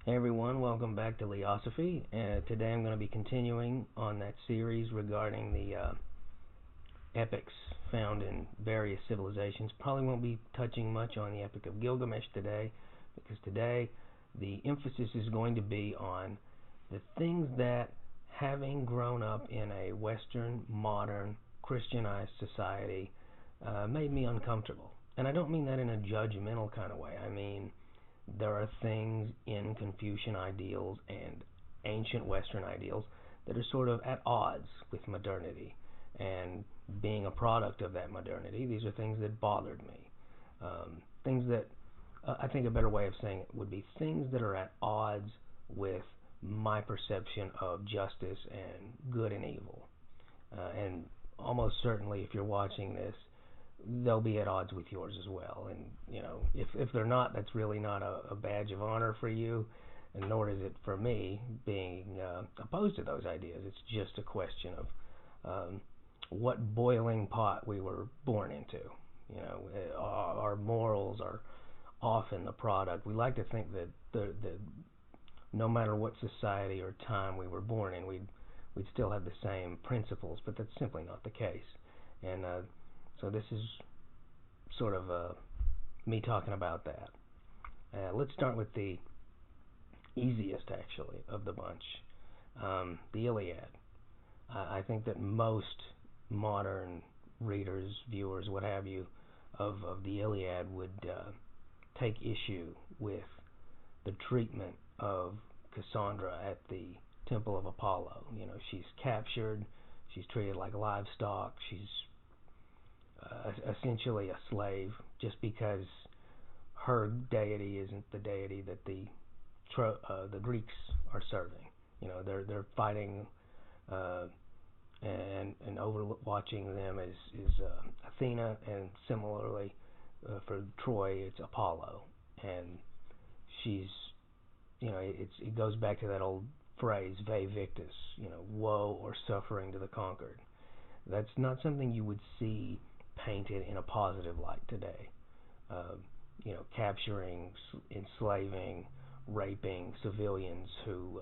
Hey everyone, welcome back to Leosophy. Today I'm going to be continuing on that series regarding the epics found in various civilizations. Probably won't be touching much on the Epic of Gilgamesh today, because today the emphasis is going to be on the things that, having grown up in a Western, modern, Christianized society, made me uncomfortable. And I don't mean that in a judgmental kind of way. I mean, there are things in Confucian ideals and ancient Western ideals that are sort of at odds with modernity. And being a product of that modernity, these are things that bothered me. Things that, I think a better way of saying it would be things that are at odds with my perception of justice and good and evil. And almost certainly, if you're watching this, they'll be at odds with yours as well. And if they're not, that's really not a badge of honor for you, and nor is it for me being opposed to those ideas. It's just a question of what boiling pot we were born into. Our morals are often the product. We like to think that the no matter what society or time we were born in, we'd still have the same principles, but that's simply not the case. And so this is sort of me talking about that. Let's start with the easiest, actually, of the bunch, the Iliad. I think that most modern readers, viewers, what have you, of the Iliad would take issue with the treatment of Cassandra at the Temple of Apollo. She's captured, she's treated like livestock, she's essentially a slave, just because her deity isn't the deity that the Greeks are serving. They're fighting and overwatching them is Athena, and similarly for Troy it's Apollo, and she's it goes back to that old phrase, "Vae victis," woe or suffering to the conquered. That's not something you would see painted in a positive light today. Uh, Capturing, enslaving, raping civilians who,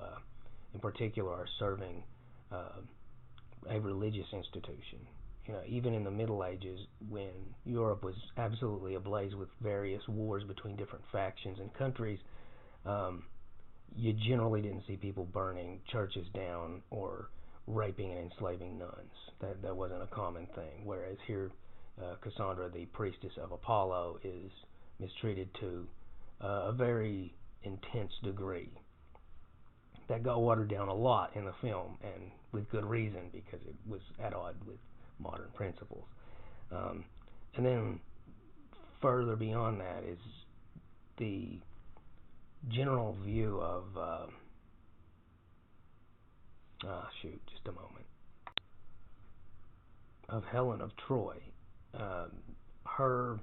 in particular, are serving uh, a religious institution. Even in the Middle Ages, when Europe was absolutely ablaze with various wars between different factions and countries, um, you generally didn't see people burning churches down or raping and enslaving nuns. That wasn't a common thing. Whereas here, Cassandra, the priestess of Apollo, is mistreated to a very intense degree. That got watered down a lot in the film, and with good reason, because it was at odds with modern principles. Um, and then further beyond that is the general view of just a moment, of Helen of Troy. Um, her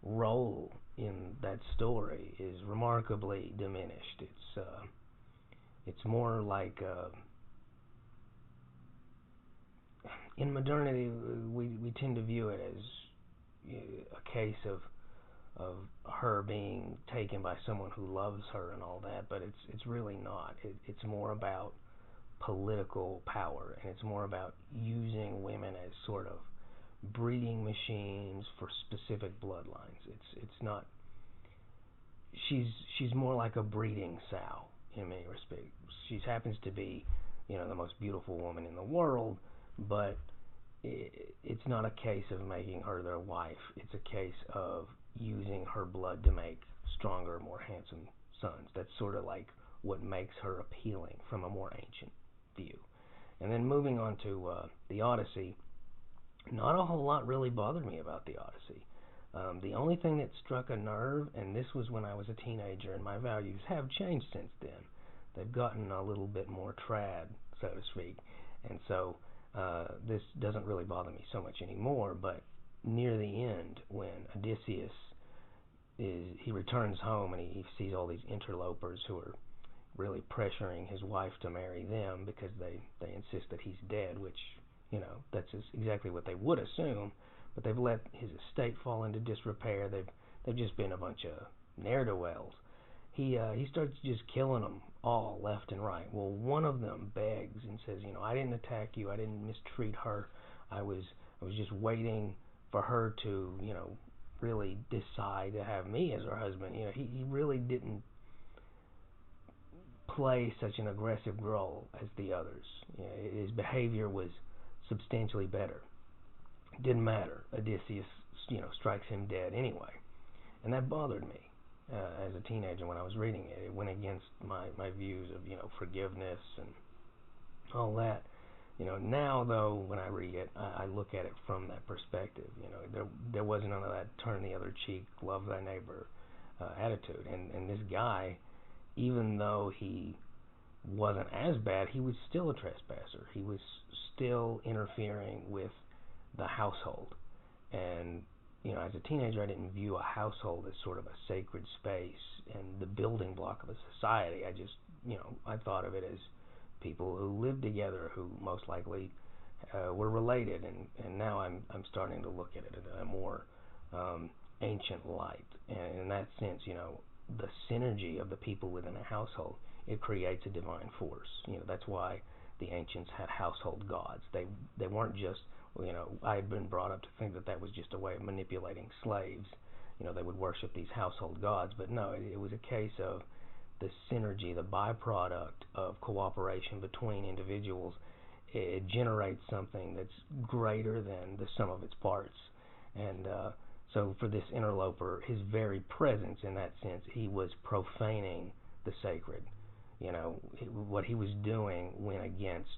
role in that story is remarkably diminished. It's more like in modernity we tend to view it as a case of her being taken by someone who loves her and all that, but it's really not. It's more about political power, and it's more about using women as sort of breeding machines for specific bloodlines. It's not. She's more like a breeding sow in many respects. She happens to be, the most beautiful woman in the world, but it's not a case of making her their wife. It's a case of using her blood to make stronger, more handsome sons. That's sort of like what makes her appealing from a more ancient view. And then moving on to the Odyssey, not a whole lot really bothered me about the Odyssey. The only thing that struck a nerve, and this was when I was a teenager, and my values have changed since then. They've gotten a little bit more trad, so to speak, and so this doesn't really bother me so much anymore. But near the end, when Odysseus he returns home and he sees all these interlopers who are really pressuring his wife to marry them because they insist that he's dead, which that's exactly what they would assume, but they've let his estate fall into disrepair. They've just been a bunch of ne'er-do-wells. he starts just killing them all left and right. Well, one of them begs and says, I didn't attack you. I didn't mistreat her. I was just waiting for her to, really decide to have me as her husband. He really didn't play such an aggressive role as the others. His behavior was substantially better. It didn't matter. Odysseus, strikes him dead anyway. And that bothered me as a teenager when I was reading it. It went against my views of, forgiveness and all that. Now though, when I read it, I look at it from that perspective. There wasn't none of that turn the other cheek, love thy neighbor attitude. And this guy, even though he wasn't as bad, he was still a trespasser. He was still interfering with the household. And as a teenager, I didn't view a household as sort of a sacred space and the building block of a society. I just, I thought of it as people who lived together, who most likely were related. And now I'm starting to look at it in a more ancient light. And in that sense, the synergy of the people within a household, it creates a divine force. That's why the ancients had household gods. They weren't just, I had been brought up to think that was just a way of manipulating slaves. They would worship these household gods, but no, it was a case of the synergy, the byproduct of cooperation between individuals. It generates something that's greater than the sum of its parts. And so for this interloper, his very presence in that sense, he was profaning the sacred. What he was doing went against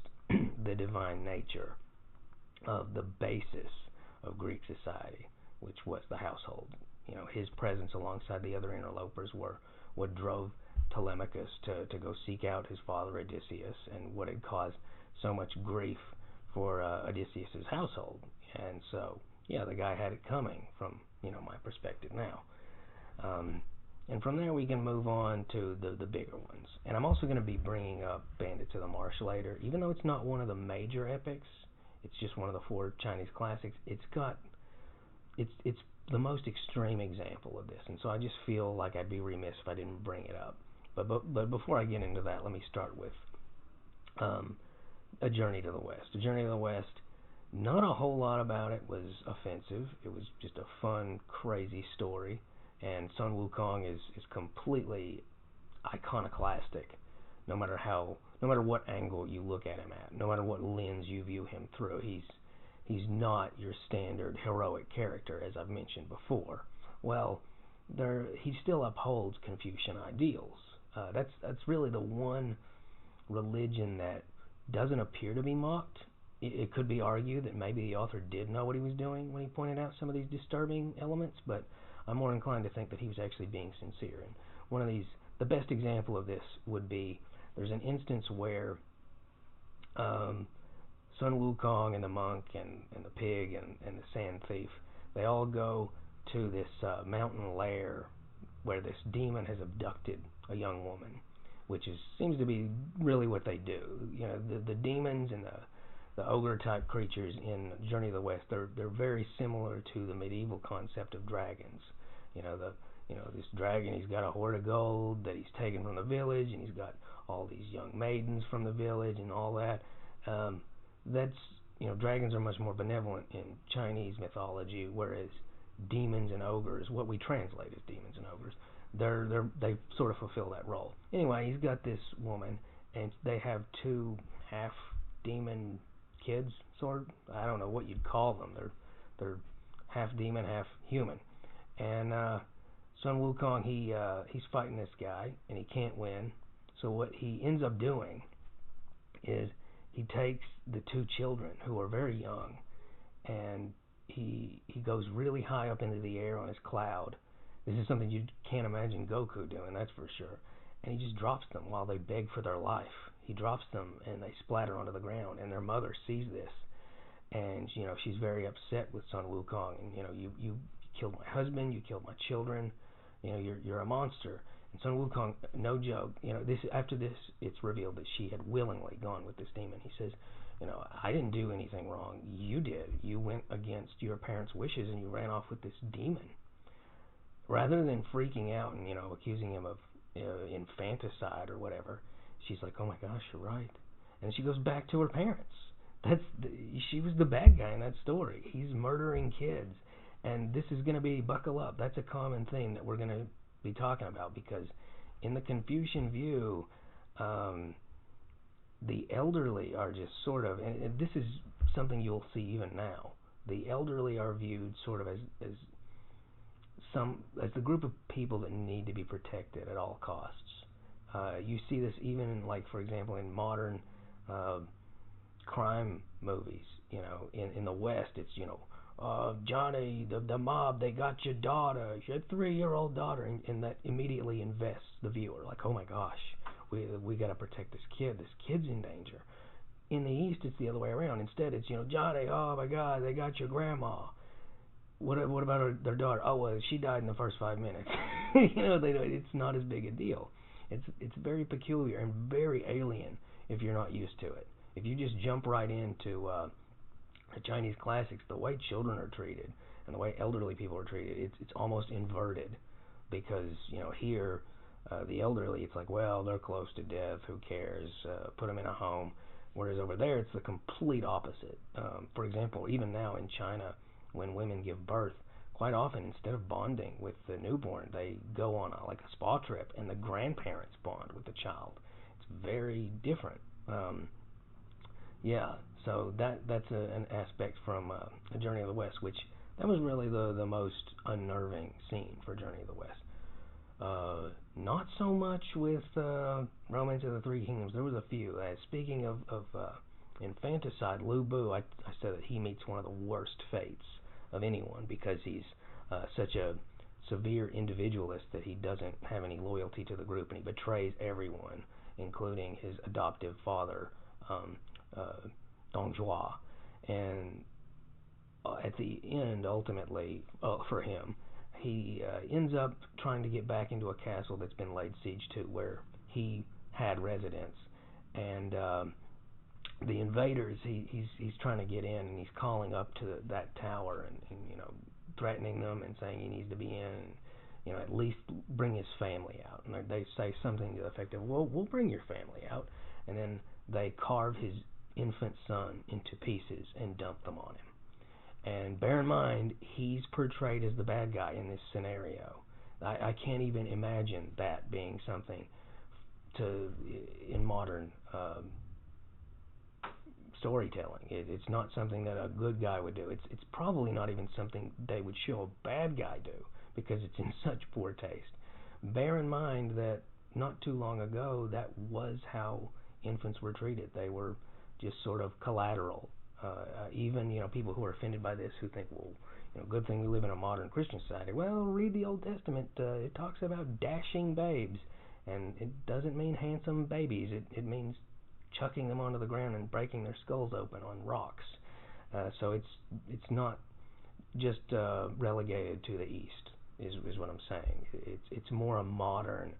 the divine nature of the basis of Greek society, which was the household. His presence alongside the other interlopers were what drove Telemachus to go seek out his father Odysseus, and what had caused so much grief for Odysseus's household. And so, the guy had it coming from, my perspective now. And from there we can move on to the bigger ones. And I'm also going to be bringing up Bandits of the Marsh later. Even though it's not one of the major epics, it's just one of the 4 Chinese classics, it's the most extreme example of this. And so I just feel like I'd be remiss if I didn't bring it up. But before I get into that, let me start with A Journey to the West. A Journey to the West, not a whole lot about it was offensive. It was just a fun, crazy story. And Sun Wukong is completely iconoclastic, no matter what angle you look at him at, no matter what lens you view him through. He's not your standard heroic character, as I've mentioned before. Well, he still upholds Confucian ideals. That's really the one religion that doesn't appear to be mocked. It could be argued that maybe the author did know what he was doing when he pointed out some of these disturbing elements, but I'm more inclined to think that he was actually being sincere. And the best example of this would be, there's an instance where Sun Wukong and the monk and the pig and the sand thief, they all go to this mountain lair where this demon has abducted a young woman, which seems to be really what they do. The demons and the ogre type creatures in Journey to the West, they're very similar to the medieval concept of dragons. This dragon, he's got a hoard of gold that he's taken from the village, and he's got all these young maidens from the village and all that. Dragons are much more benevolent in Chinese mythology, whereas demons and ogres, what we translate as demons and ogres, they sort of fulfill that role. Anyway, he's got this woman, and they have 2 half demon kids, sort of. I don't know what you'd call them. They're half demon, half human. And Sun Wukong, he's fighting this guy, and he can't win. So what he ends up doing is he takes the 2 children, who are very young, and he goes really high up into the air on his cloud. This is something you can't imagine Goku doing, that's for sure. And he just drops them while they beg for their life. He drops them, and they splatter onto the ground, and their mother sees this. And, she's very upset with Sun Wukong. And, you killed my husband, you killed my children, you're a monster. And Sun Wukong, no joke, after this, it's revealed that she had willingly gone with this demon. He says, I didn't do anything wrong. You did. You went against your parents' wishes, and you ran off with this demon. Rather than freaking out and, accusing him of infanticide or whatever. She's like, oh my gosh, you're right. And she goes back to her parents. She was the bad guy in that story. He's murdering kids. And this is going to be, buckle up, that's a common thing that we're going to be talking about, because in the Confucian view, the elderly are just sort of, and this is something you'll see even now, the elderly are viewed sort of as the group of people that need to be protected at all costs. You see this even in, like, for example, in modern crime movies. In the West, it's Johnny, the mob, they got your daughter, your 3-year-old daughter, and that immediately invests the viewer. Like, oh my gosh, we got to protect this kid. This kid's in danger. In the East, it's the other way around. Instead, it's Johnny, oh my God, they got your grandma. What about their daughter? Oh well, she died in the first 5 minutes. It's not as big a deal. It's very peculiar and very alien if you're not used to it. If you just jump right into the Chinese classics, the way children are treated and the way elderly people are treated, it's almost inverted, because here the elderly, it's like, well, they're close to death, who cares? Put them in a home. Whereas over there, it's the complete opposite. For example, even now in China, when women give birth, quite often, instead of bonding with the newborn, they go on a spa trip, and the grandparents bond with the child. It's very different. Yeah, so that's an aspect from A Journey of the West, which that was really the most unnerving scene for Journey of the West. Not so much with Romance of the Three Kingdoms. There was a few. Speaking of infanticide, Lubu, I said that he meets one of the worst fates of anyone, because he's such a severe individualist that he doesn't have any loyalty to the group, and he betrays everyone, including his adoptive father, Dong Zhuo. And at the end, ultimately, for him, he ends up trying to get back into a castle that's been laid siege to, where he had residence. And the invaders, he's trying to get in, and he's calling up to that tower and threatening them and saying he needs to be in, and at least bring his family out. And they say something to the effect of, well, we'll bring your family out. And then they carve his infant son into pieces and dump them on him. And bear in mind, he's portrayed as the bad guy in this scenario. I can't even imagine that being something in modern storytelling. It's not something that a good guy would do. It's probably not even something they would show a bad guy do, because it's in such poor taste. Bear in mind that not too long ago, that was how infants were treated. They were just sort of collateral. Even people who are offended by this, who think, well, good thing we live in a modern Christian society. Well, read the Old Testament. It talks about dashing babes, and it doesn't mean handsome babies. It means chucking them onto the ground and breaking their skulls open on rocks. So it's not just relegated to the East, is what I'm saying. It's more a modern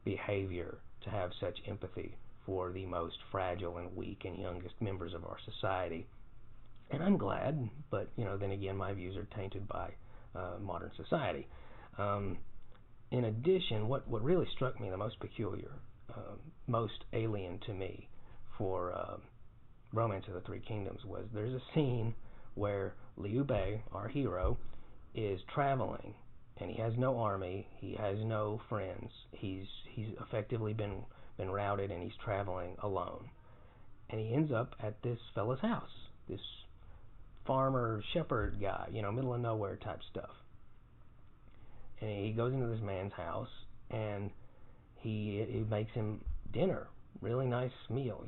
behavior to have such empathy for the most fragile and weak and youngest members of our society. And I'm glad, but then again, my views are tainted by modern society. In addition, what really struck me the most peculiar, most alien to me for Romance of the Three Kingdoms, was there's a scene where Liu Bei, our hero, is traveling, and he has no army, he has no friends. He's effectively been routed, and he's traveling alone. And he ends up at this fella's house, this farmer shepherd guy, middle of nowhere type stuff. And he goes into this man's house, and he makes him dinner, really nice meal,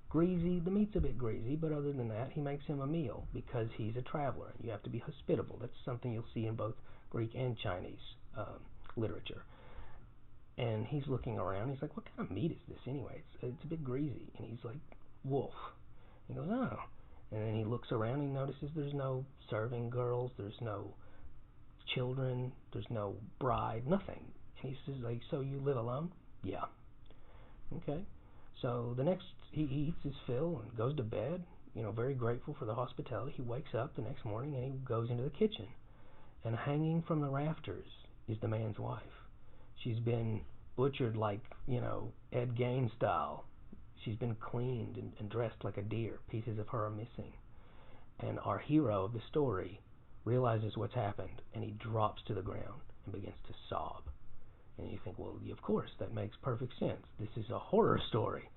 greasy. The meat's a bit greasy, but other than that, he makes him a meal, because he's a traveler, and you have to be hospitable. That's something you'll see in both Greek and Chinese literature. And he's looking around. He's like, what kind of meat is this anyway? It's a bit greasy. And he's like, wolf. He goes, oh. And then he looks around. And he notices there's no serving girls. There's no children. There's no bride. Nothing. And he says, like, so you live alone? Yeah. Okay. So the next, he eats his fill and goes to bed, very grateful for the hospitality. He wakes up the next morning, and he goes into the kitchen. And hanging from the rafters is the man's wife. She's been butchered like, Ed Gain style. She's been cleaned and dressed like a deer. Pieces of her are missing. And our hero of the story realizes what's happened, and he drops to the ground and begins to sob. And you think, well, of course, that makes perfect sense. This is a horror story.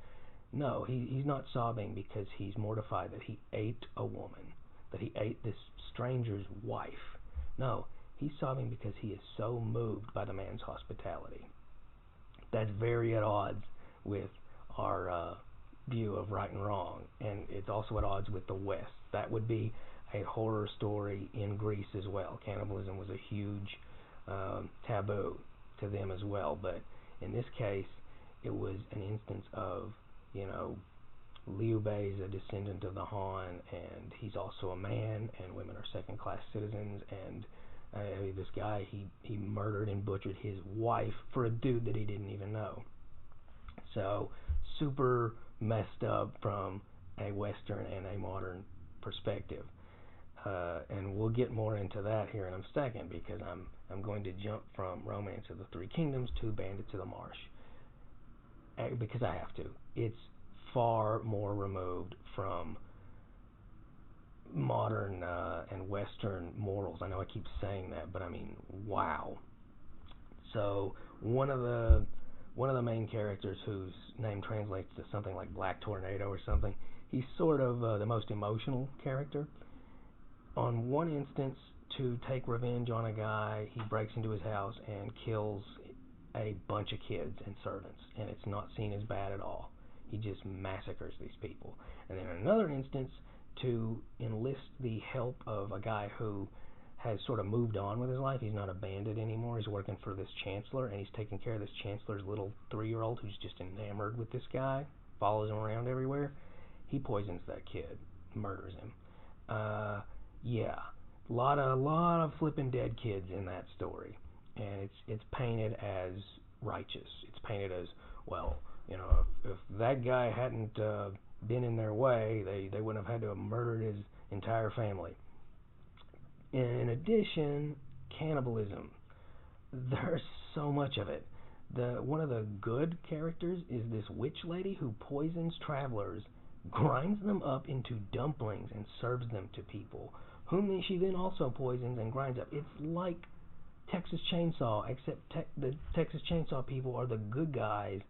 No, he's not sobbing because he's mortified that he ate a woman, that he ate this stranger's wife. No, he's sobbing because he is so moved by the man's hospitality. That's very at odds with our view of right and wrong, and it's also at odds with the West. That would be a horror story in Greece as well. Cannibalism was a huge taboo to them as well, but in this case, it was an instance of, Liu Bei is a descendant of the Han, and he's also a man, and women are second-class citizens, and this guy, he murdered and butchered his wife for a dude that he didn't even know. So, super messed up from a Western and a modern perspective. And we'll get more into that here in a second, because I'm going to jump from Romance of the Three Kingdoms to Bandits of the Marsh, because I have to. It's far more removed from modern and Western morals. I know I keep saying that, but I mean, wow. So one of the main characters, whose name translates to something like Black Tornado or something, he's sort of the most emotional character. On one instance, to take revenge on a guy, he breaks into his house and kills a bunch of kids and servants, and it's not seen as bad at all. He just massacres these people. And then in another instance, to enlist the help of a guy who has sort of moved on with his life. He's not a bandit anymore. He's working for this chancellor, and he's taking care of this chancellor's little 3-year-old who's just enamored with this guy, follows him around everywhere. He poisons that kid, murders him. Yeah, a lot of flipping dead kids in that story, and it's painted as righteous. It's painted as, well, if that guy hadn't been in their way, they wouldn't have had to have murdered his entire family. In addition, cannibalism. There's so much of it. One of the good characters is this witch lady who poisons travelers, grinds them up into dumplings, and serves them to people, whom she then also poisons and grinds up. It's like Texas Chainsaw, except the Texas Chainsaw people are the good guys,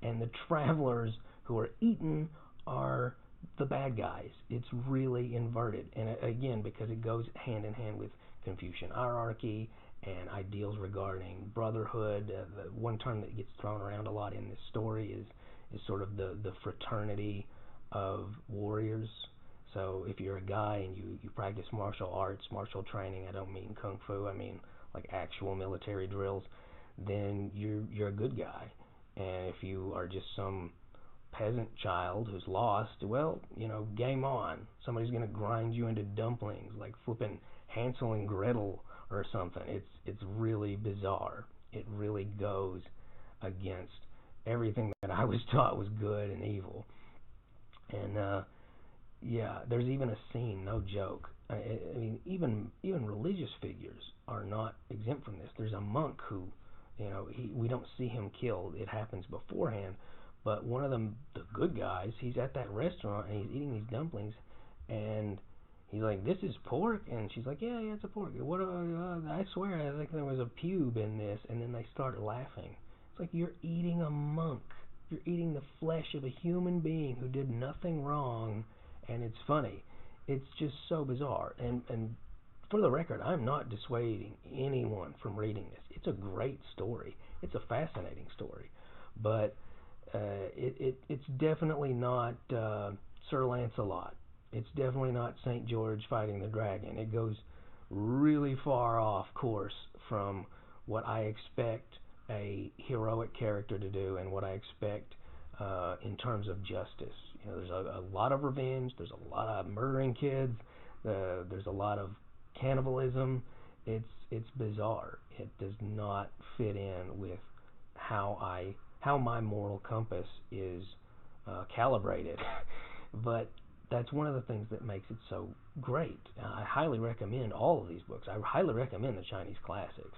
and the travelers who are eaten are the bad guys. It's really inverted, and again, because it goes hand in hand with Confucian hierarchy and ideals regarding brotherhood. The one term that gets thrown around a lot in this story is sort of the fraternity of warriors. So if you're a guy and you practice martial arts, martial training, I don't mean kung fu, I mean like actual military drills, then you're a good guy. And if you are just some peasant child who's lost, well, game on. Somebody's going to grind you into dumplings like flipping Hansel and Gretel or something. It's really bizarre. It really goes against everything that I was taught was good and evil. And yeah, there's even a scene, no joke. I mean, even religious figures are not exempt from this. There's a monk who, we don't see him killed. It happens beforehand. But one of them, the good guys, he's at that restaurant and he's eating these dumplings, and he's like, "This is pork," and she's like, "Yeah, it's a pork. What? I swear, I think there was a pube in this." And then they start laughing. It's like, you're eating a monk. You're eating the flesh of a human being who did nothing wrong, and it's funny. It's just so bizarre. And for the record, I'm not dissuading anyone from reading this. It's a great story. It's a fascinating story, but it's definitely not Sir Lancelot. It's definitely not St. George fighting the dragon. It goes really far off course from what I expect a heroic character to do and what I expect in terms of justice. There's a lot of revenge. There's a lot of murdering kids. There's a lot of cannibalism. It's bizarre. It does not fit in with how my moral compass is calibrated. But that's one of the things that makes it so great. I highly recommend all of these books. I highly recommend the Chinese classics.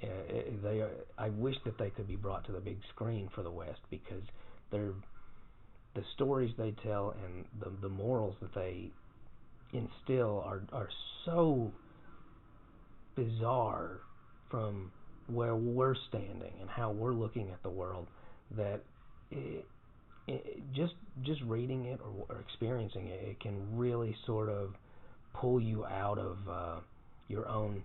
They are, I wish that they could be brought to the big screen for the West, because they're the stories they tell and the morals that they instill are so bizarre from where we're standing and how we're looking at the world, that just reading it or experiencing it, it can really sort of pull you out of your own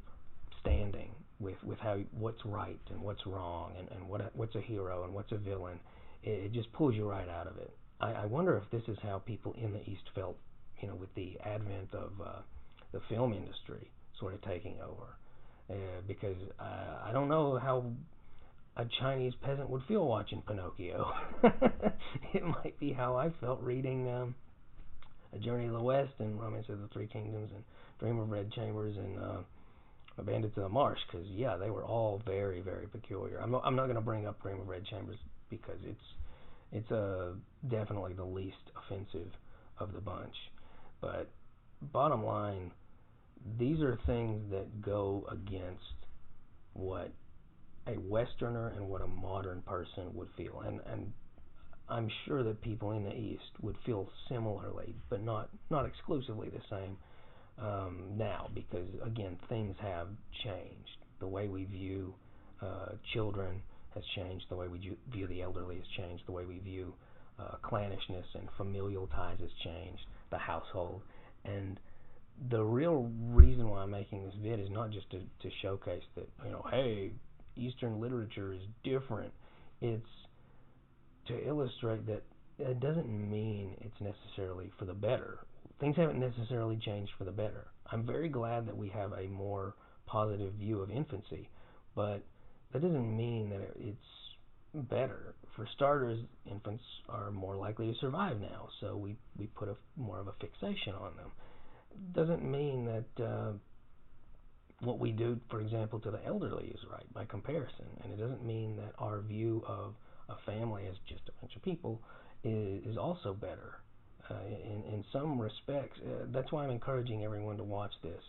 standing with how what's right and what's wrong, and what's a hero and what's a villain. It just pulls you right out of it. I wonder if this is how people in the East felt, with the advent of the film industry sort of taking over. Because I don't know how a Chinese peasant would feel watching Pinocchio. It might be how I felt reading A Journey to the West and Romance of the Three Kingdoms and Dream of Red Chambers and Bandits of the Marsh, because yeah, they were all very, very peculiar. I'm not going to bring up Dream of Red Chambers because it's definitely the least offensive of the bunch. But bottom line, these are things that go against what a Westerner and what a modern person would feel, and I'm sure that people in the East would feel similarly, but not exclusively the same now, because again, things have changed. The way we view children has changed. The way we view the elderly has changed. The way we view clannishness and familial ties has changed. The household. And the real reason why I'm making this vid is not just to showcase that, hey, Eastern literature is different. It's to illustrate that it doesn't mean it's necessarily for the better. Things haven't necessarily changed for the better. I'm very glad that we have a more positive view of infancy, but that doesn't mean that it's better. For starters, infants are more likely to survive now, so we put more of a fixation on them. Doesn't mean that what we do, for example, to the elderly is right by comparison, and it doesn't mean that our view of a family as just a bunch of people is also better. In some respects, that's why I'm encouraging everyone to watch this,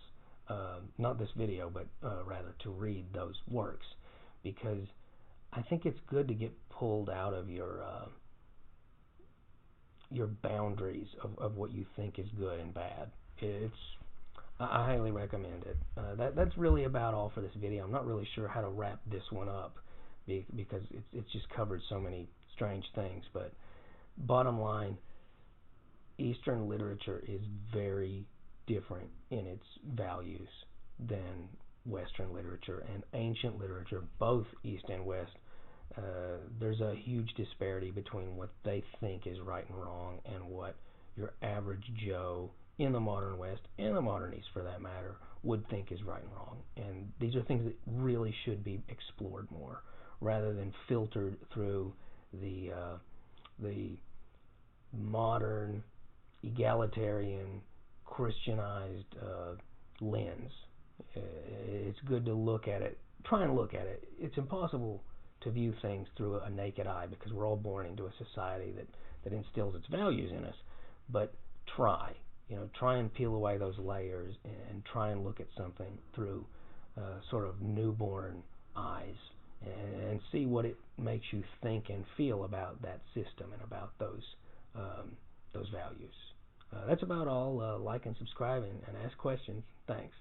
not this video, but rather to read those works, because I think it's good to get pulled out of your boundaries of what you think is good and bad. I highly recommend it. That's really about all for this video. I'm not really sure how to wrap this one up because it's just covered so many strange things. But bottom line, Eastern literature is very different in its values than Western literature and ancient literature, both East and West. There's a huge disparity between what they think is right and wrong and what your average Joe in the modern West, and the modern East for that matter, would think is right and wrong. And these are things that really should be explored more, rather than filtered through the modern, egalitarian, Christianized lens. It's good to look at it, try and look at it. It's impossible to view things through a naked eye because we're all born into a society that instills its values in us. But try and peel away those layers and try and look at something through sort of newborn eyes and see what it makes you think and feel about that system and about those values. That's about all. Like and subscribe and ask questions. Thanks.